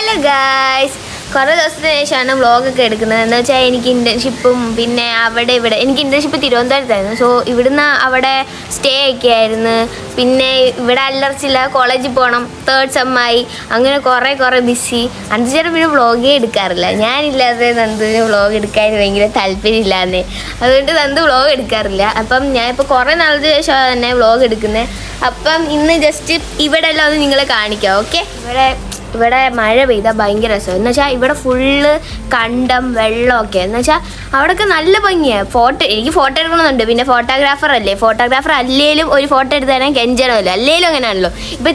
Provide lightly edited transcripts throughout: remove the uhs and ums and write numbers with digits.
Hello guys, കുറേ ദിവസത്തിന് ശേഷമാണ് വ്ളോഗൊക്കെ എടുക്കുന്നത്. എന്ന് വെച്ചാൽ എനിക്ക് ഇൻറ്റേൺഷിപ്പും പിന്നെ അവിടെ ഇവിടെ എനിക്ക് ഇൻറ്റേൺഷിപ്പ് തിരുവനന്തപുരത്തായിരുന്നു. സോ ഇവിടുന്ന് അവിടെ സ്റ്റേ ഒക്കെ ആയിരുന്നു. പിന്നെ ഇവിടെ അല്ലറച്ചില്ല, കോളേജിൽ പോകണം, തേർഡ് സെമ്മായി, അങ്ങനെ കുറേ ബിസി. അഞ്ചേരം പിന്നെ വ്ളോഗേ എടുക്കാറില്ല. ഞാനില്ലാതെ നന്ദുവിന് വ്ളോഗ് എടുക്കാൻ ഭയങ്കര താല്പര്യമില്ലാന്നേ, അതുകൊണ്ട് നന്ദു വ്ളോഗ് എടുക്കാറില്ല. അപ്പം ഞാനിപ്പോൾ കുറേ നാളത്തെ ശേഷമാണ് തന്നെ വ്ളോഗ് എടുക്കുന്നത്. അപ്പം ഇന്ന് ജസ്റ്റ് ഇവിടെ എല്ലാം ഒന്ന് നിങ്ങളെ കാണിക്കാം. ഓക്കെ, ഇവിടെ മഴ പെയ്താൽ ഭയങ്കര രസം. എന്ന് വെച്ചാൽ ഇവിടെ ഫുള്ള് കണ്ടം വെള്ളമൊക്കെ. എന്ന് വെച്ചാൽ അവിടെയൊക്കെ നല്ല ഭംഗിയാണ്. എനിക്ക് ഫോട്ടോ എടുക്കണമെന്നുണ്ട്. പിന്നെ ഫോട്ടോഗ്രാഫർ അല്ലേലും ഒരു ഫോട്ടോ എടുത്ത് തരാൻ കെഞ്ചണമല്ലോ, അല്ലേലും അങ്ങനെയാണല്ലോ. ഇപ്പം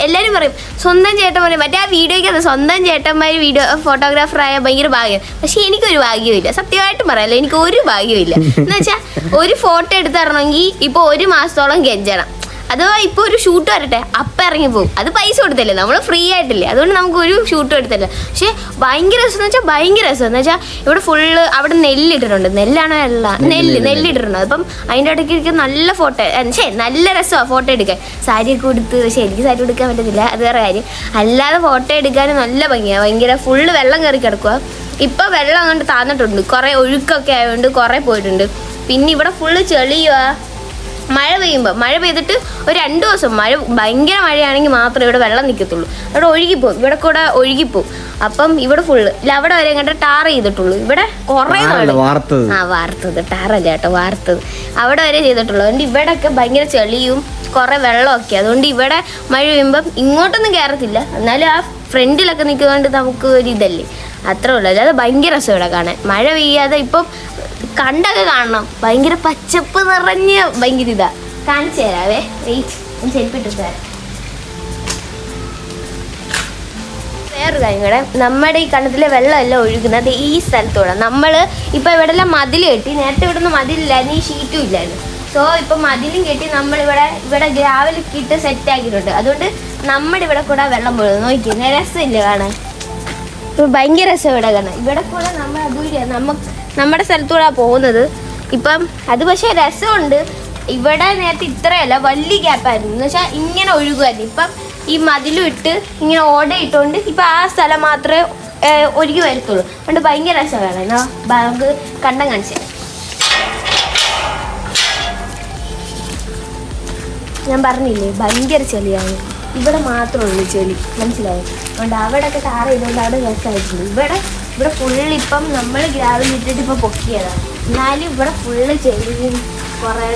എല്ലാവരും പറയും സ്വന്തം ചേട്ടൻ പറയും, മറ്റേ ആ വീഡിയോയ്ക്ക് സ്വന്തം ചേട്ടന്മാർ ഫോട്ടോഗ്രാഫറായ ഭയങ്കര ഭാഗ്യം. പക്ഷേ എനിക്കൊരു ഭാഗ്യമില്ല, സത്യമായിട്ടും പറയാമല്ലോ, എനിക്ക് ഒരു ഭാഗ്യമില്ല. എന്ന് വെച്ചാൽ ഒരു ഫോട്ടോ എടുത്ത് തരണമെങ്കിൽ ഇപ്പോൾ 1 മാസത്തോളം കെഞ്ചണം. അഥവാ ഇപ്പോൾ ഒരു ഷൂട്ട് വരട്ടെ, അപ്പം ഇറങ്ങി പോകും. അത് പൈസ കൊടുത്തല്ലേ, നമ്മൾ ഫ്രീ ആയിട്ടില്ലേ, അതുകൊണ്ട് നമുക്ക് ഒരു ഷൂട്ടും എടുത്തല്ല. പക്ഷേ ഭയങ്കര രസം എന്ന് വെച്ചാൽ ഭയങ്കര രസം. എന്ന് വെച്ചാൽ ഇവിടെ ഫുള്ള് അവിടെ നെല്ലിട്ടിട്ടുണ്ട്. നെല്ലാണ് നെല്ലിട്ടിട്ടുണ്ട്. അപ്പം അതിൻ്റെ ഇടയ്ക്ക് നല്ല ഫോട്ടോ, നല്ല രസമാണ് ഫോട്ടോ എടുക്കാൻ. സാരിയൊക്കെ കൊടുത്ത്, പക്ഷേ എനിക്ക് സാരി എടുക്കാൻ പറ്റത്തില്ല, അത് വേറെ കാര്യം. അല്ലാതെ ഫോട്ടോ എടുക്കാൻ നല്ല ഭംഗിയാണ്. ഭയങ്കര ഫുള്ള് വെള്ളം കയറി കിടക്കുക. ഇപ്പം വെള്ളം അങ്ങോട്ട് താന്നിട്ടുണ്ട്, കുറേ ഒഴുക്കൊക്കെ ആയതുകൊണ്ട് കുറേ പോയിട്ടുണ്ട്. പിന്നെ ഇവിടെ ഫുള്ള് ചെളിയുക. മഴ പെയ്തിട്ട് ഒരു 2 ദിവസം ഭയങ്കര മഴയാണെങ്കിൽ മാത്രമേ ഇവിടെ വെള്ളം നിൽക്കത്തുള്ളൂ. അവിടെ ഒഴുകിപ്പോവും, ഇവിടെ കൂടെ ഒഴുകിപ്പോവും. അപ്പം ഇവിടെ ഫുള്ള് അവിടെ വരെ കണ്ട ടാർ ചെയ്തിട്ടുള്ളൂ. ഇവിടെ കുറേ വാർത്തത് ടാറല്ല കേട്ടോ, വാർത്തത് അവിടെ വരെ ചെയ്തിട്ടുള്ളൂ. അതുകൊണ്ട് ഇവിടെയൊക്കെ ഭയങ്കര ചെളിയും കുറേ വെള്ളമൊക്കെ. അതുകൊണ്ട് ഇവിടെ മഴ പെയ്യുമ്പം ഇങ്ങോട്ടൊന്നും കയറത്തില്ല. എന്നാലും ആ ഫ്രണ്ടിലൊക്കെ നിൽക്കുന്നതുകൊണ്ട് നമുക്ക് ഒരു ഇതല്ലേ, അത്രേ ഉള്ളൂ. അല്ലാതെ ഭയങ്കര രസം ഇവിടെ കാണാൻ. മഴ പെയ്യാതെ ഇപ്പം കണ്ടൊക്കെ കാണണം. ഭയങ്കര പച്ചപ്പ് നിറഞ്ഞ ഭയങ്കര ഇതാ. കാണിച്ചു തരാവേ, വെയിറ്റ്, ഞാൻ ചെരുപ്പിട്ട് തരാം. വേറൊരു കാര്യം കൂടെ, നമ്മുടെ ഈ കണ്ടത്തിലെ വെള്ളമെല്ലാം ഒഴുകുന്നത് ഈ സ്ഥലത്തൂടെ. നമ്മൾ ഇപ്പം ഇവിടെ എല്ലാം മതിൽ കെട്ടി. നേരത്തെ ഇവിടെ ഒന്നും മതിലില്ലായിരുന്നു, ഈ ഷീറ്റും ഇല്ലായിരുന്നു. സോ ഇപ്പം മതിലും കെട്ടി നമ്മളിവിടെ ഗ്രാവലൊക്കെ ഇട്ട് സെറ്റ് ആക്കിയിട്ടുണ്ട്. അതുകൊണ്ട് നമ്മുടെ ഇവിടെ കൂടെ വെള്ളം പോയി നോക്കിയിരുന്ന രസമില്ല കാണാൻ. ഇപ്പം ഭയങ്കര രസം ഇവിടെ കാണാൻ. ഇവിടെ കൂടെ നമ്മൾ അതുവഴിയാണ് നമ്മുടെ സ്ഥലത്തൂടെ പോകുന്നത്. ഇപ്പം അത് പക്ഷേ രസമുണ്ട്. ഇവിടെ നേരത്തെ ഇത്രയല്ല, വലിയ ഗ്യാപ്പായിരുന്നു. എന്ന് വെച്ചാൽ ഇങ്ങനെ ഒഴുകുമായിരുന്നു. ഇപ്പം ഈ മതിലും ഇട്ട് ഇങ്ങനെ ഓട ഇട്ടുകൊണ്ട് ഇപ്പം ആ സ്ഥലം മാത്രമേ ഒഴുകി വരത്തുള്ളൂ. അതുകൊണ്ട് ഭയങ്കര രസമാണ്. എന്നാൽ നമുക്ക് കണ്ടം കാണിച്ചു തരാം. ഞാൻ പറഞ്ഞില്ലേ, ഭയങ്കര ചെളിയാണ്. ഇവിടെ മാത്രമേ ഉള്ളൂ ചെളി, മനസ്സിലായോ? അതുകൊണ്ട് അവിടെയൊക്കെ ടാർ ചെയ്തുകൊണ്ട് അവിടെ രസമായിട്ടുണ്ട്. ഇവിടെ ഫുള്ള് ഇപ്പം നമ്മൾ ഗ്രാവിൽ ഇട്ടിട്ട് ഇപ്പം പൊക്കിയതാണ്. എന്നാലും ഇവിടെ ഫുള്ള് ചെളിയും കുറേ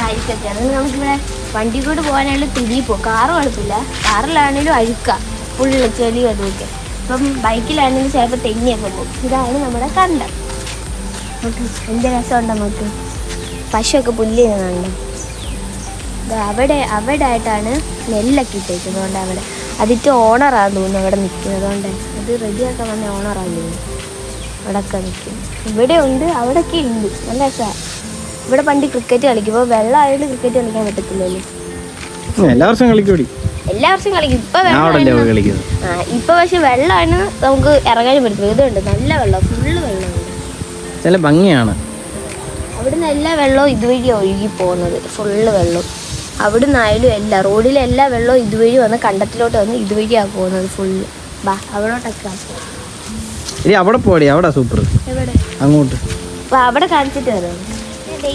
റൈസൊക്കെ. അതുകൊണ്ട് നമുക്കിവിടെ വണ്ടി കൂടെ പോകാനായാലും തിരികെ പോകും. കാറ് കുഴപ്പമില്ല, കാറിലാണെങ്കിലും അഴുക്കാം, ഫുള്ള് ചെളിയും അതുമൊക്കെ. ഇപ്പം ബൈക്കിലാണെങ്കിലും ചിലപ്പോൾ തെങ്ങിയൊക്കെ പോകും. ഇതാണ് നമ്മുടെ കണ്ടം. നമുക്ക് എന്ത് രസമുണ്ടോ നമുക്ക്. പശുവൊക്കെ പുല്ല് ചെയ്യുന്നുണ്ട്. അവിടെ ആയിട്ടാണ് നെല്ലൊക്കെ ഇട്ടേക്കുന്നത്. അതുകൊണ്ട് അവിടെ അതിട്ട് ഓണറാന്ന് തോന്നുന്നു അവിടെ നിൽക്കുന്നത്. അതുകൊണ്ട് അത് റെഡിയാക്കാൻ വന്ന ഓണറാന്ന് തോന്നുന്നു അവിടെയൊക്കെ നിൽക്കും. ഇവിടെ ഉണ്ട്, അവിടെയൊക്കെ ഉണ്ട്. നല്ല രസമാണ്. ഇവിടെ പണ്ട് ക്രിക്കറ്റ് കളിക്കുമ്പോൾ വെള്ളം ആയതുകൊണ്ട് ക്രിക്കറ്റ് കളിക്കാൻ പറ്റത്തില്ലല്ലോ. എല്ലാ വർഷവും കളിക്കും. ഇപ്പൊ പക്ഷെ വെള്ളമാണ്, നമുക്ക് ഇറങ്ങാനും പറ്റത്തില്ല. ഇതുണ്ട് നല്ല വെള്ളം, ഫുള്ള് വെള്ളമുണ്ട്. ഭംഗിയാണ്. അവിടുന്ന് എല്ലാ വെള്ളവും ഇതുവഴി ഒഴുകി പോകുന്നത്, ഫുള്ള് വെള്ളം. അവിടെ നിന്നായാലും എല്ലാ റോഡിലെ എല്ലാ വെള്ളവും ഇതുവഴി വന്ന് കണ്ടത്തിലോട്ട് വന്ന് ഇതുവഴിയാണ് പോകുന്നത് ഫുള്ള്. അവിടോട്ടൊക്കെ അവിടെ പോടി, അവിടെ സൂപ്പർ. അങ്ങോട്ട് അവിടെ കാണിച്ചിട്ട് വരാം.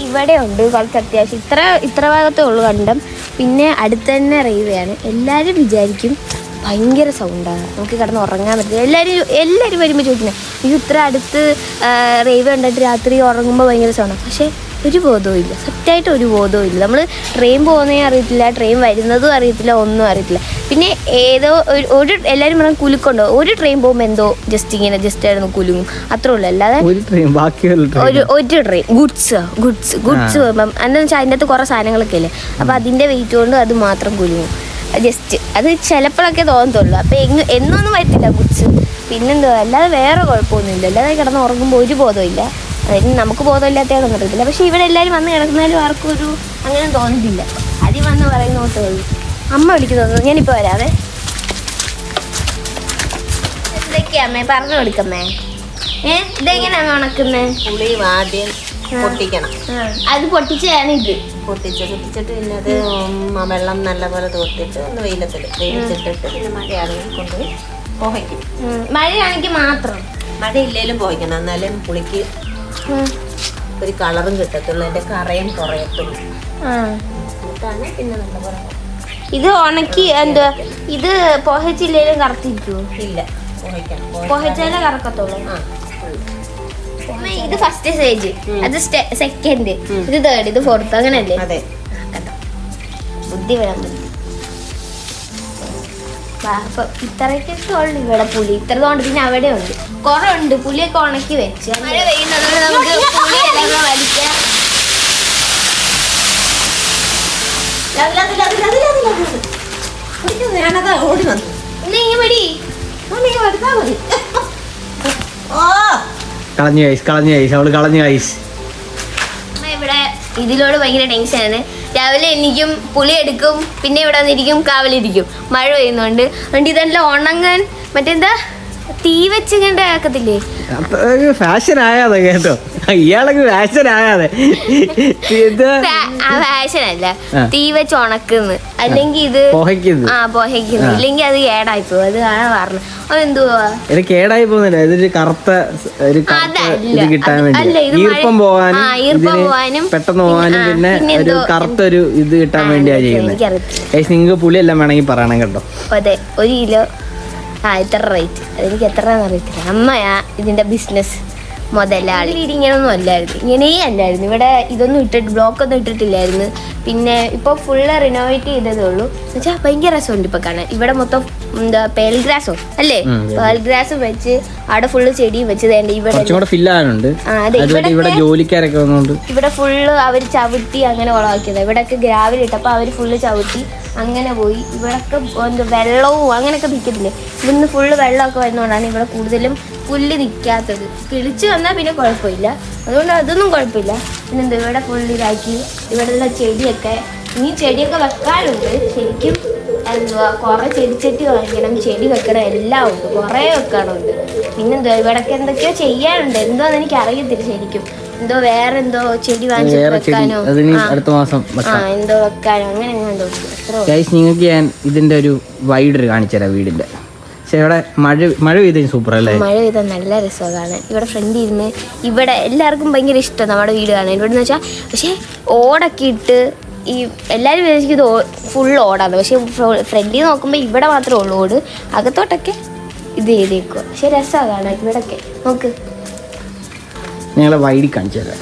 ഇവിടെ ഉണ്ട് കുറച്ച് അത്യാവശ്യം. ഇത്ര ഭാഗത്തേ ഉള്ളൂ കണ്ടം. പിന്നെ അടുത്ത് തന്നെ റെയിൽവേയാണ്. എല്ലാവരും വിചാരിക്കും ഭയങ്കര സൗണ്ടാണ്, നമുക്ക് കിടന്ന് ഉറങ്ങാൻ പറ്റില്ല. എല്ലാവരും വരുമ്പോൾ ചോദിക്കുന്നത്, ഇത് ഇത്ര അടുത്ത് റെയിൽവേ ഉണ്ടായിട്ട് രാത്രി ഉറങ്ങുമ്പോൾ ഭയങ്കര സൗണ്ടാണ്. പക്ഷേ ഒരു ബോധവും ഇല്ല, സത്യമായിട്ട് ഒരു ബോധവും ഇല്ല. നമ്മൾ ട്രെയിൻ പോകുന്നേ അറിയത്തില്ല, ട്രെയിൻ വരുന്നതും അറിയത്തില്ല, ഒന്നും അറിയത്തില്ല. പിന്നെ ഏതോ എല്ലാവരും പറഞ്ഞാൽ കുലുക്കുണ്ടോ, ഒരു ട്രെയിൻ പോകുമ്പോൾ എന്തോ ജസ്റ്റ് ആയിരുന്നു കുലുങ്ങും, അത്രേ ഉള്ളൂ. അല്ലാതെ ഒരു ട്രെയിൻ ഗുഡ്സ് പോകുമ്പം എന്താണെന്ന് വെച്ചാൽ അതിൻ്റെ അകത്ത് കുറേ സാധനങ്ങളൊക്കെ അല്ലേ, അപ്പോൾ അതിൻ്റെ വെയിറ്റ് കൊണ്ട് അത് മാത്രം കുലുങ്ങും. ജസ്റ്റ് അത് ചിലപ്പോഴൊക്കെ തോന്നത്തുള്ളൂ. അപ്പോൾ എന്നൊന്നും വരത്തില്ല ഗുഡ്സ്. പിന്നെന്തോ അല്ലാതെ വേറെ കുഴപ്പമൊന്നുമില്ല. അല്ലാതെ കിടന്ന് ഉറങ്ങുമ്പോൾ ഒരു ബോധമില്ല. അതിന് നമുക്ക് ബോധമില്ലാത്തതാണെന്ന് അറിയത്തില്ല. പക്ഷേ ഇവിടെ എല്ലാവരും വന്ന് കിടന്നാലും ആർക്കും ഒരു അങ്ങനെ തോന്നുന്നില്ല. ആദ്യം വന്ന് പറയുന്ന നോട്ടേ ഉള്ളൂ. അമ്മ വിളിക്കുന്നു, ഞാനിപ്പോൾ വരാവേ. എന്തൊക്കെയാ അമ്മേ പറഞ്ഞു കൊടുക്കമ്മേ? ഇതെങ്ങനെയാണ് ഉണക്കുന്നത്? പുളിയും ആദ്യം പൊട്ടിക്കണം. അത് പൊട്ടിച്ചാണ് ഇത് പൊട്ടിച്ചിട്ട് പിന്നെ അത് വെള്ളം നല്ലപോലെ തോർത്തിട്ട് ഒന്ന് വെയിലത്തിട്ടിട്ട് പിന്നെ മഴയാണെങ്കിൽ കൊണ്ടുപോയി പുകയ്ക്കും. മഴയാണെങ്കിൽ മാത്രം. മഴ ഇല്ലേലും പുകയ്ക്കണം, എന്നാലും പുളിക്ക് ഒരു കളറും കിട്ടത്തുള്ളൂ, അതിന്റെ കറയും കുറയത്തുള്ളൂ. എന്നിട്ടാണ് പിന്നെ നല്ല പറയാം. ഇത് ഉണക്കി എന്താ ഇത് പുകച്ചില്ലേലും കറക്റ്റിരിക്കുവോ? ഇല്ല, പുകയ്ക്കണം. പുകച്ചാലേ കറക്കത്തുള്ളൂ. ആ, ഇത് ഫസ്റ്റ് സ്റ്റേജ്, അത് സെക്കൻഡ്, ഇത് തേർഡ്, ഇത് ഫോർത്ത്, അങ്ങനല്ലേ? അതെ. ബുദ്ധി വേണം, ബുദ്ധി. അപ്പൊ ഇത്രയ്ക്കൊക്കെ ഉള്ളു ഇവിടെ പുളി. ഇത്രതുകൊണ്ട് പിന്നെ അവിടെ ഉണ്ട്, കുറെ ഉണ്ട്. പുളിയൊക്കെ ഉണക്കി വെച്ച് മഴ പെയ്യുന്നതുകൊണ്ട് നമുക്ക് പുളിയെല്ലാം വലിക്കാം. ഞാനതാ ഓടി വന്നു. നീ മടി എടുത്താ മതി. ഓ, കളഞ്ഞു ഐസ് അവള് കളഞ്ഞു ഐസ്. ഇവിടെ ഇതിലോട് ഭയങ്കര ടെൻഷനാണ്. രാവിലെ എനിക്കും പുളി എടുക്കും, പിന്നെ ഇവിടെ വന്നിരിക്കും കാവലിരിക്കും. മഴ പെയ്യുന്നുണ്ട്, അതുകൊണ്ട് ഇതെല്ലാം ഉണങ്ങാൻ മറ്റെന്താ തീ വെച്ചിങ്ങണ്ട് ആക്കത്തില്ലേ? ഫാഷൻ ആയാതെ കേട്ടോ, ഇയാളൊക്കെ ഫാഷൻ ആയാതെ. ഫാഷൻ അല്ല, തീ വെച്ച് ഉണക്കുന്നു, അല്ലെങ്കിൽ ഇത് പുകയ്ക്കുന്നു. പുകയ്ക്കുന്നു, ഇല്ലെങ്കിൽ അത് കേടായി പോകും. അത് കാണാൻ പറഞ്ഞു അതെന്തുവാ ഇത് കേടായി പോകുന്നില്ല, ഇതൊരു കറുത്ത ഇത് കിട്ടാൻ വേണ്ടി, ഈർപ്പം പോവാനും പെട്ടെന്ന് പോവാനും പിന്നെ ഒരു കറുത്തൊരു ഇത് കിട്ടാൻ വേണ്ടിയാ ചെയ്യുന്നത്. നിങ്ങൾക്ക് പുളിയെല്ലാം വേണമെങ്കിൽ പറയണം കേട്ടോ. അതെ, 1 കിലോ ഇത്ര റേറ്റ്. അതെനിക്ക് എത്രയാണെന്ന് അറിയത്തില്ല. അമ്മയാ ഇതിന്റെ ബിസിനസ് മുതലാളി. ഇങ്ങനെയൊന്നും അല്ലായിരുന്നു, ഇങ്ങനെയേ അല്ലായിരുന്നു. ഇവിടെ ഇതൊന്നും ബ്ലോക്കൊന്നും ഇട്ടിട്ടില്ലായിരുന്നു. പിന്നെ ഇപ്പോൾ ഫുള്ള് റിനോവേറ്റ് ചെയ്തതേ ഉള്ളൂ. എന്നുവെച്ചാൽ ഭയങ്കര രസമുണ്ട് ഇപ്പൊ കാണാൻ. ഇവിടെ മൊത്തം എന്താ പേൾ ഗ്രാസോ അല്ലേ, പേൾ ഗ്രാസ് വെച്ച് അവിടെ ഫുള്ള് ചെടിയും വെച്ച് തേണ്ട. ഇവിടെ ജോലിക്കാരൊക്കെ വന്നുകൊണ്ട് ഇവിടെ ഫുള്ള് അവർ ചവിട്ടി അങ്ങനെ വളമാക്കിയത്. ഇവിടെയൊക്കെ ഗ്രാവിൽ ഇട്ടപ്പോൾ അവർ ഫുള്ള് ചവിട്ടി അങ്ങനെ പോയി. ഇവിടൊക്കെ എന്താ വെള്ളവും അങ്ങനെയൊക്കെ നിൽക്കത്തില്ലേ, ഇവിടുന്ന് ഫുള്ള് വെള്ളമൊക്കെ വരുന്നതുകൊണ്ടാണ് ഇവിടെ കൂടുതലും പുല്ല് നിൽക്കാത്തത്. കിളിച്ച് വന്നാൽ പിന്നെ കുഴപ്പമില്ല, അതുകൊണ്ട് അതൊന്നും കുഴപ്പമില്ല. പിന്നെന്താ ഇവിടെ ഫുള്ള് ഇതാക്കി. ഇവിടെയുള്ള ചെടിയൊക്കെ ഇനി ചെടിയൊക്കെ വെക്കാനുണ്ട്. ശരിക്കും എന്തുവാ കുറേ ചെടിച്ചട്ടി വാങ്ങിക്കണം, ചെടി വെക്കണം, എല്ലാം ഉണ്ട്, കുറേ വെക്കാനുണ്ട്. പിന്നെന്തോ ഇവിടൊക്കെ എന്തൊക്കെയോ ചെയ്യാനുണ്ട്, എന്തോന്ന് എനിക്ക് അറിയത്തില്ല ശരിക്കും. എന്തോ വേറെ എന്തോ ചെടി വാങ്ങിച്ചിട്ട് വെക്കാനോ എന്തോ വെക്കാനോ അങ്ങനെ എന്തോ. നിങ്ങൾക്ക് ഞാൻ ഇതിന്റെ ഒരു വൈഡർ കാണിച്ചുതരാം വീടിന്റെ. പക്ഷെ ഇവിടെ മഴ പെയ്ത സൂപ്പർ അല്ലേ? മഴ പെയ്താൽ നല്ല രസമാണ് കാണാൻ. ഇവിടെ ഫ്രണ്ടിൽ ഇരുന്ന് ഇവിടെ എല്ലാവർക്കും ഭയങ്കര ഇഷ്ടം നമ്മുടെ വീട് കാണാൻ. ഇവിടെ എന്ന് വെച്ചാൽ പക്ഷേ ഓടൊക്കെ ഇട്ട് ഈ എല്ലാവരും വിചാരിക്കും ഇത് ഫുൾ ഓടാണ്. പക്ഷെ ഫ്രണ്ടിൽ നോക്കുമ്പോൾ ഇവിടെ മാത്രമേ ഉള്ളൂ ഓട്, അകത്തോട്ടൊക്കെ ഇത് ചെയ്തേക്കുക. പക്ഷെ രസമാണ് കാണാൻ ഇവിടെയൊക്കെ. നോക്ക്, ഞങ്ങളെ വൈഡി കാണിച്ചു തരാം.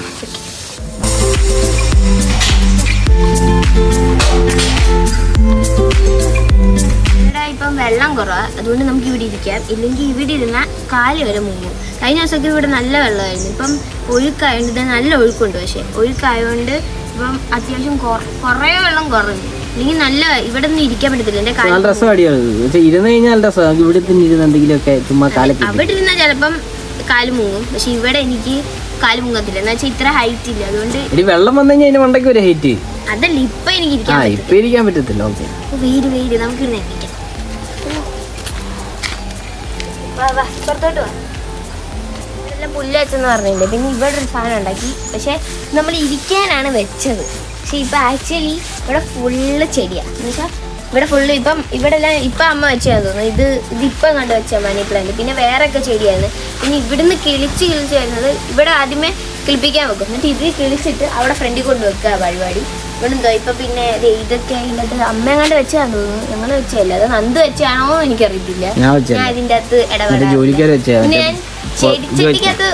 ഇവിടെ ഇപ്പം വെള്ളം കുറവാണ്, അതുകൊണ്ട് നമുക്ക് ഇവിടെ ഇരിക്കാം. ഇല്ലെങ്കിൽ ഇവിടെ ഇരുന്നാൽ കാല് വരെ മുങ്ങും. കഴിഞ്ഞ ദിവസമൊക്കെ ഇവിടെ നല്ല വെള്ളമായിരുന്നു. ഇപ്പം ഒഴുക്കായതുകൊണ്ട് ഇത് നല്ല ഒഴുക്കുണ്ട്. പക്ഷേ ഒഴുക്കായതുകൊണ്ട് ഇപ്പം അത്യാവശ്യം കുറേ വെള്ളം കുറഞ്ഞു. അല്ലെങ്കിൽ നല്ല ഇവിടെ ഒന്നും ഇരിക്കാൻ പറ്റത്തില്ല. എൻ്റെ കാല് അവിടെ ഇരുന്നാൽ ചിലപ്പം കാല് മുങ്ങും. പക്ഷെ ഇവിടെ എനിക്ക് കാല് മുങ്ങത്തില്ല, എന്ന് വെച്ചാൽ ഇത്ര ഹൈറ്റ് ഇല്ല. അതുകൊണ്ട് വെള്ളം വന്നു കഴിഞ്ഞാൽ മണ്ടയ്ക്ക് ഒരു ഹൈറ്റ് അതല്ല ഇപ്പൊ എനിക്ക് ഇരിക്കാൻ പറ്റത്തില്ല. വെയില് നമുക്ക് ഇരിക്കാം. പുറത്തോട്ട് വാ. ഇതെല്ലാം പുല്ല് വെച്ചെന്ന് പറഞ്ഞില്ലേ. പിന്നെ ഇവിടെ ഒരു സാധനം ഉണ്ടാക്കി, പക്ഷെ നമ്മൾ ഇരിക്കാനാണ് വെച്ചത്. പക്ഷെ ഇപ്പൊ ആക്ച്വലി ഇവിടെ ഫുള്ള് ചെടിയാണ്. എന്ന് വെച്ചാൽ ഇവിടെ ഫുള്ള് ഇപ്പം ഇവിടെ എല്ലാം ഇപ്പം അമ്മ വെച്ചാന്ന് തോന്നുന്നു. ഇതിപ്പം കണ്ട് വെച്ച മണി പ്ലാന്റ്. പിന്നെ വേറെയൊക്കെ ചെടിയാണ്. പിന്നെ ഇവിടുന്ന് കിളിച്ച് വരുന്നത് ഇവിടെ ആദ്യമേ കിളിപ്പിക്കാൻ വെക്കും. എന്നിട്ട് ഇത് കിളിച്ചിട്ട് അവിടെ ഫ്രണ്ടിൽ കൊണ്ട് വെക്കുക പരിപാടി. ഇവിടെ എന്തോ ഇപ്പം പിന്നെ ഇതൊക്കെ അതിനകത്ത് അമ്മ എങ്ങാണ്ട് വെച്ചാന്ന് തോന്നുന്നു. ഞങ്ങൾ വെച്ചതല്ല, അത് നന്ദു വെച്ചാണോ എന്ന് എനിക്കറിയത്തില്ല. ഞാൻ ഇതിൻ്റെ അകത്ത് ഇടപെടാം. പിന്നെ ഞാൻ ചെടിച്ചട്ടിക്കകത്ത്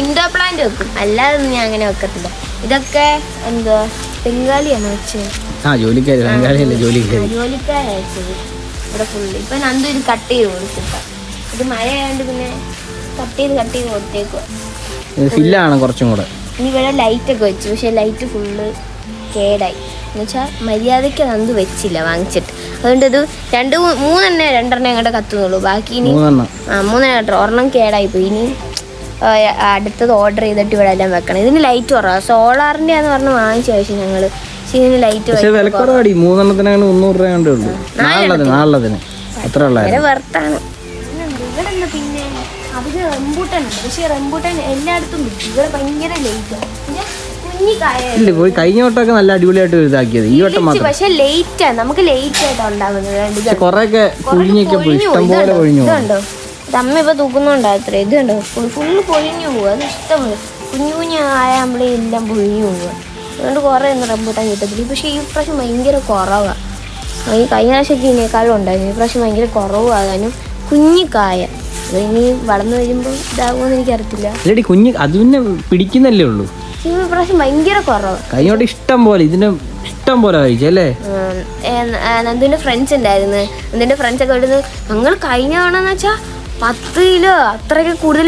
ഇൻഡോർ പ്ലാന്റ് വെക്കും, അല്ലാതെ ഒന്നും ഞാൻ അങ്ങനെ വെക്കത്തില്ല. ഇതൊക്കെ എന്തോ ബംഗാളിയാണ് വെച്ചത്. ജോലിക്കാരാണ് വെച്ചത്. ഇവിടെ ഫുള്ള് ഇപ്പൊ നന്ദു ഇത് കട്ട് ചെയ്ത് കൊടുത്തിട്ട. ഇത് മഴയായോണ്ട് പിന്നെ കട്ട് ചെയ്ത് കൊടുത്തേക്കുക. കുറച്ചും കൂടെ ഇനി ഇവിടെ ലൈറ്റ് ഒക്കെ വെച്ചു, പക്ഷെ ലൈറ്റ് ഫുള്ള് കേടായി. എന്ന് വെച്ചാൽ മര്യാദയ്ക്ക് നന്ദു വെച്ചില്ല വാങ്ങിച്ചിട്ട്. അതുകൊണ്ട് ഇത് രണ്ടെണ്ണം അങ്ങോട്ട് കത്തുന്നുള്ളൂ. ബാക്കി ഇനി 3 ഒരെണ്ണം കേടായിപ്പോയി. ഇനി അടുത്തത് ഓർഡർ ചെയ്തിട്ട് ഇവിടെ എല്ലാം വെക്കണം. ഇതിന് ലൈറ്റ് കുറവാണ്, സോളാറിൻ്റെ ആന്ന് പറഞ്ഞ് വാങ്ങിച്ച പക്ഷേ ഞങ്ങൾ. പക്ഷെ ഇതിന് ലൈറ്റ് വെർത്താണ്. ഇവിടെ പിന്നെ അവര് റംബൂട്ടാനുണ്ട്, പക്ഷെ റംബൂട്ടാൻ എല്ലായിടത്തും കിട്ടും. ഇവിടെ ഭയങ്കര ലൈറ്റാണ്. കുഞ്ഞി കായ ഇല്ല പോയി കഴിഞ്ഞ വട്ടമൊക്കെ നല്ല അടിപൊളിയായിട്ട് ഇതാക്കിയത് ഈ വട്ടം മാത്രം. പക്ഷെ ലേറ്റ് നമുക്ക് ലേറ്റ് ആയിട്ട് ഉണ്ടാവുന്നത്. കൊറേയൊക്കെ കുഴിഞ്ഞൊക്കെ പോയി, ഇഷ്ടംപോലെ കൊഴിഞ്ഞു പോകും. ഇതുണ്ടോ അമ്മ ഇപ്പൊ തൂക്കുന്നുണ്ടാത്ര, ഇത് കണ്ടോ ഫുള്ള് പൊഴിഞ്ഞു പോവുക. അത് ഇഷ്ടമാണ്, കുഞ്ഞു കുഞ്ഞായ നമ്മളെല്ലാം പൊഴിഞ്ഞു പോവുക. അതുകൊണ്ട് കുറേ ഒന്നും റംബൂട്ടാൻ കിട്ടത്തില്ല. പക്ഷേ ഈ പ്രാവശ്യം ഭയങ്കര കുറവാണ്. ഈ കഴിഞ്ഞ പ്രാവശ്യമൊക്കെ ഇതിനേക്കാളും ഉണ്ടായിരുന്നു. ഈ പ്രാവശ്യം ഭയങ്കര കുറവാകാനും കുഞ്ഞിക്കായ. അത് ഇനി വളർന്നു വരുമ്പോൾ ഇതാകുമെന്ന് എനിക്കറിയത്തില്ല. അല്ലേടി കുഞ്ഞ് അത് പിന്നെ പിടിക്കുന്നല്ലേ ഉള്ളൂ. ഈ പ്രാവശ്യം ഭയങ്കര കുറവാണ്. കഴിഞ്ഞോട്ട് ഇഷ്ടം പോലെ ഇതിന് ഇഷ്ടം പോലെ കഴിച്ചല്ലേ. നന്ദുവിൻ്റെ ഫ്രണ്ട്സ് ഉണ്ടായിരുന്നു. നന്ദുവിൻ്റെ ഫ്രണ്ട്സൊക്കെ ഇവിടുന്ന് ഞങ്ങൾ കഴിഞ്ഞ തവണന്ന് വെച്ചാൽ 10 കിലോ അത്രയൊക്കെ കൂടുതൽ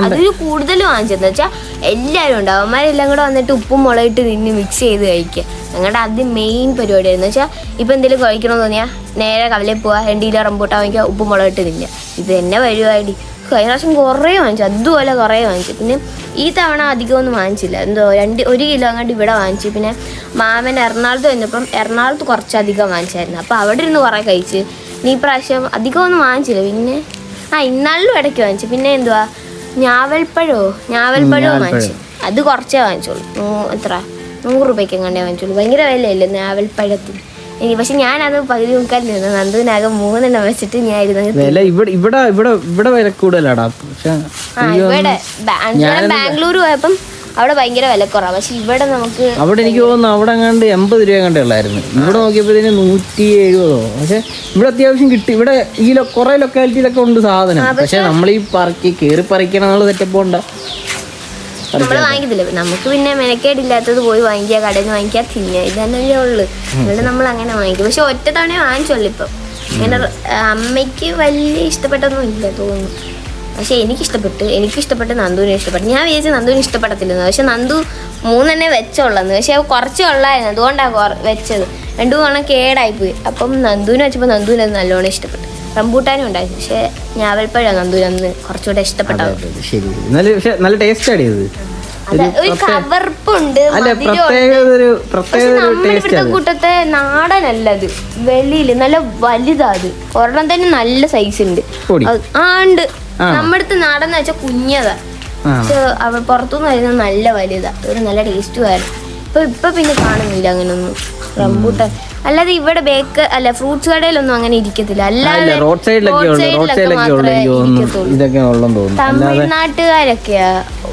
അതിൽ കൂടുതൽ വാങ്ങിച്ചെന്ന് വെച്ചാൽ എല്ലാവരും ഉണ്ട്. അവന്മാരെല്ലാം കൂടെ വന്നിട്ട് ഉപ്പും മുളകിട്ട് നിന്ന് മിക്സ് ചെയ്ത് കഴിക്കുക. ഞങ്ങളുടെ അത് മെയിൻ പരിപാടിയായിരുന്നു. വെച്ചാൽ ഇപ്പം എന്തെങ്കിലും കഴിക്കണമെന്ന് തോന്നിയാൽ നേരെ കവലയിൽ പോവുക, 2 കിലോ റംബൂട്ടാൻ വാങ്ങിക്കുക, ഉപ്പും മുളകിട്ട് തിന്നുക. ഇത് തന്നെ പരിപാടി. കഴിഞ്ഞ പ്രാവശ്യം കുറേ വാങ്ങിച്ചു, അതുപോലെ കുറേ വാങ്ങിച്ചു. പിന്നെ ഈ തവണ അധികമൊന്നും വാങ്ങിച്ചില്ല. എന്തോ 1 കിലോ അങ്ങോട്ട് ഇവിടെ വാങ്ങിച്ചു. പിന്നെ മാമൻ എറണാകുളത്ത് വന്നപ്പം എറണാകുളത്ത് കുറച്ചധികം വാങ്ങിച്ചായിരുന്നു. അപ്പോൾ അവിടെ ഇരുന്ന് കുറേ കഴിച്ച്. ഇനി ഈ പ്രാവശ്യം അധികമൊന്നും വാങ്ങിച്ചില്ല. പിന്നെ ഇന്നാളിലും ഇടയ്ക്ക് വാങ്ങിച്ചു. പിന്നെ എന്തുവാ ഞാവൽപ്പഴവും വാങ്ങിച്ചു. അത് കുറച്ചേ വാങ്ങിച്ചോളൂ. എത്ര 100 രൂപയ്ക്ക് എങ്ങാണ്ടേ വാങ്ങിച്ചോളൂ. ഭയങ്കര വിലയല്ലേ ഞാവൽപ്പഴത്തിന്. പക്ഷെ ഞാനത് പകുതി മുക്കാൽ നിന്ന് നന്ദുവിനകം 3 എണ്ണം വെച്ചിട്ട് ഞാൻ ഇവിടെ വില കൂടുതലാടാ. ഇവിടെ ബാംഗ്ലൂർ പോയപ്പം അവിടെ ഭയങ്കര വിലക്കുറവാണ്. പക്ഷെ ഇവിടെ നമുക്ക് അവിടെ എനിക്ക് തോന്നുന്നു അവിടെ എങ്ങാണ്ട് 80 രൂപ എങ്ങാണ്ട് ഉള്ളായിരുന്നു. ഇവിടെ നോക്കിയപ്പോഴത്തേന് 170. പക്ഷെ ഇവിടെ അത്യാവശ്യം കിട്ടി. ഇവിടെ ഈ കുറെ ലൊക്കാലിറ്റിയിലൊക്കെ ഉണ്ട് സാധനം. പക്ഷെ നമ്മൾ ഈ കയറി പറിക്കണം എന്നുള്ള സെറ്റപ്പ് ഉണ്ടാ നമ്മൾ വാങ്ങിക്കത്തില്ല. നമുക്ക് പിന്നെ മെനക്കേടില്ലാത്തത് പോയി വാങ്ങിക്കുക, കടയിൽ നിന്ന് വാങ്ങിക്കുക, തിന്നുക. ഇത് തന്നെയല്ലേ ഉള്ളു. അതുകൊണ്ട് നമ്മൾ അങ്ങനെ വാങ്ങിക്കും. പക്ഷെ ഒറ്റ തവണ വാങ്ങിച്ചോളൂ. ഇപ്പം അങ്ങനെ അമ്മയ്ക്ക് വലിയ ഇഷ്ടപ്പെട്ടൊന്നും ഇല്ല തോന്നുന്നു. പക്ഷെ എനിക്കിഷ്ടപ്പെട്ട് നന്ദുവിനെ ഇഷ്ടപ്പെട്ടു. ഞാൻ വിചാരിച്ചു നന്ദുവിന് ഇഷ്ടപ്പെടത്തില്ലെന്ന്. പക്ഷെ നന്ദു 3 എണ്ണേ വെച്ചുള്ളന്ന്. പക്ഷെ കുറച്ചേ ഉള്ളായിരുന്നു. അതുകൊണ്ടാണ് വെച്ചത്. 2 തവണ കേടായിപ്പോയി. അപ്പം നന്ദുവിന് വെച്ചപ്പോൾ നന്ദുവിന് അത് നല്ലോണം ഇഷ്ടപ്പെട്ടു. റംബൂട്ടാനും ഉണ്ടായിരുന്നു. പക്ഷെ ഞാവൽപ്പഴം നന്ദുവിന് അന്ന് കുറച്ചുകൂടെ ഇഷ്ടപ്പെട്ടത്. നല്ല ടേസ്റ്റ് ആടിയത്. ഒരു കവർപ്പുണ്ട്, കൂട്ടത്തെ നാടനല്ലത്. വെളിയില് നല്ല വലുതാ. അത് ഒരെണ്ണം തന്നെ നല്ല സൈസ് ഉണ്ട്. ഉണ്ട്. നമ്മുടെ അടുത്ത് നാടൻ വെച്ചാൽ കുഞ്ഞതാ. പക്ഷെ പുറത്തുനിന്ന് വരുന്നത് നല്ല വലുതാ. ഒരു നല്ല ടേസ്റ്റും ആയിരുന്നു. ഇപ്പൊ പിന്നെ കാണുന്നില്ല അങ്ങനൊന്നും റംബൂട്ടാൻ. അല്ലാതെ ഇവിടെ ഫ്രൂട്ട്സ് കടയിലൊന്നും അങ്ങനെ ഇരിക്കത്തില്ല. അല്ലാതെ റോഡ് തമിഴ്നാട്ടുകാരൊക്കെയാ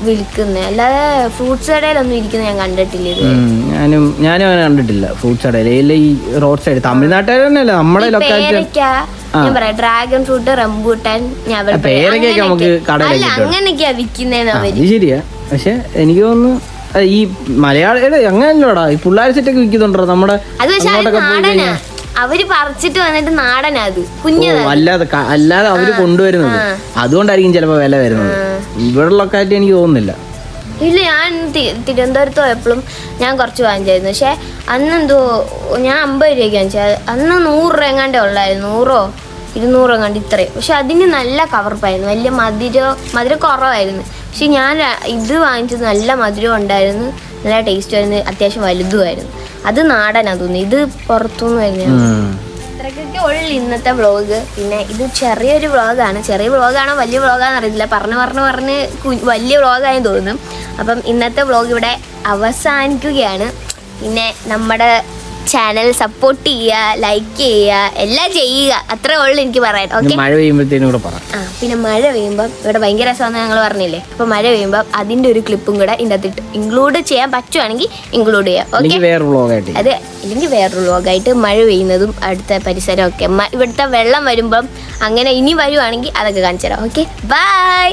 വിൽക്കുന്നത്. അല്ലാതെ ഫ്രൂട്ട്സ് കടയിലൊന്നും ഇരിക്കുന്നത് ഞാൻ കണ്ടിട്ടില്ല. ഞാനും അങ്ങനെ കണ്ടിട്ടില്ല ഫ്രൂട്ട്സ് കടയിൽ. ഈ റോഡ് സൈഡ് തമിഴ്നാട്ടുകാർ തന്നെയല്ല നമ്മുടെ ഞാൻ പറയാം, ഡ്രാഗൺ ഫ്രൂട്ട്, റംബൂട്ടാൻ, അങ്ങനെയൊക്കെയാ വിൽക്കുന്നതെന്ന് അവര്. ശരിയാ. പക്ഷെ എനിക്ക് തോന്നുന്നു ഈ മലയാളിയുടെ അങ്ങനെയല്ലോടാ ഈ പിള്ളേർ സെറ്റൊക്കെ വിൽക്കുന്നുണ്ടോ നമ്മുടെ. അവര് പറിച്ചിട്ട് വന്നിട്ട് നാടനാ. അത് കുഞ്ഞതാ. അല്ലാതെ അവര് കൊണ്ടുവരുന്നത്. അതുകൊണ്ടായിരിക്കും ചിലപ്പോ വില വരുന്നത്. ഇവിടെയുള്ള കാര്യം എനിക്ക് തോന്നുന്നില്ല. ഇല്ല, ഞാൻ തിരുവനന്തപുരത്ത് പോയപ്പോഴും ഞാൻ കുറച്ച് വാങ്ങിച്ചായിരുന്നു. പക്ഷെ അന്നെന്തോ ഞാൻ 50 രൂപയ്ക്ക് വാങ്ങിച്ചത്. അന്ന് 100 രൂപ എങ്ങാണ്ടേ ഉള്ളായിരുന്നു. 100 200 എങ്ങാണ്ട് ഇത്രയും. പക്ഷെ അതിന് നല്ല കവർപ്പായിരുന്നു. വലിയ മധുരം കുറവായിരുന്നു. പക്ഷെ ഞാൻ ഇത് വാങ്ങിച്ചത് നല്ല മധുരം ഉണ്ടായിരുന്നു, നല്ല ടേസ്റ്റ് ആയിരുന്നു, അത്യാവശ്യം വലുതുമായിരുന്നു. അത് നാടനാ തോന്നുന്നു. ഇത് പുറത്തുനിന്ന് വരുന്നതാണ്. ഇത്രയ്ക്കൊക്കെ ഉള്ളു ഇന്നത്തെ വ്ളോഗ്. പിന്നെ ഇത് ചെറിയൊരു വ്ളോഗാണ്. ചെറിയ വ്ളോഗാണോ വലിയ വ്ളോഗാണെന്ന് അറിയത്തില്ല. പറഞ്ഞ് വലിയ വ്ളോഗായി തോന്നും. അപ്പം ഇന്നത്തെ വ്ളോഗ് ഇവിടെ അവസാനിക്കുകയാണ്. പിന്നെ നമ്മുടെ ചാനൽ സപ്പോർട്ട് ചെയ്യുക, ലൈക്ക് ചെയ്യുക, എല്ലാം ചെയ്യുക. അത്രേ ഉള്ളു എനിക്ക് പറയാൻ. ഓക്കെ. മഴ പെയ്യുമ്പോഴത്തേനും കൂടെ പറയാം. പിന്നെ മഴ പെയ്യുമ്പോൾ ഇവിടെ ഭയങ്കര രസമാണെന്ന് ഞങ്ങൾ പറഞ്ഞില്ലേ. അപ്പോൾ മഴ പെയ്യുമ്പോൾ അതിൻ്റെ ഒരു ക്ലിപ്പും കൂടെ ഇതിനകത്തിട്ട് ഇൻക്ലൂഡ് ചെയ്യാൻ പറ്റുവാണെങ്കിൽ ഇൻക്ലൂഡ് ചെയ്യാം. ഓക്കെ. അതെ, അല്ലെങ്കിൽ വേറൊരു വ്ളോഗായിട്ട് മഴ പെയ്യുന്നതും അടുത്ത പരിസരമൊക്കെ ഇവിടുത്തെ വെള്ളം വരുമ്പം അങ്ങനെ ഇനി വരുവാണെങ്കിൽ അതൊക്കെ കാണിച്ചു തരാം. Okay, by.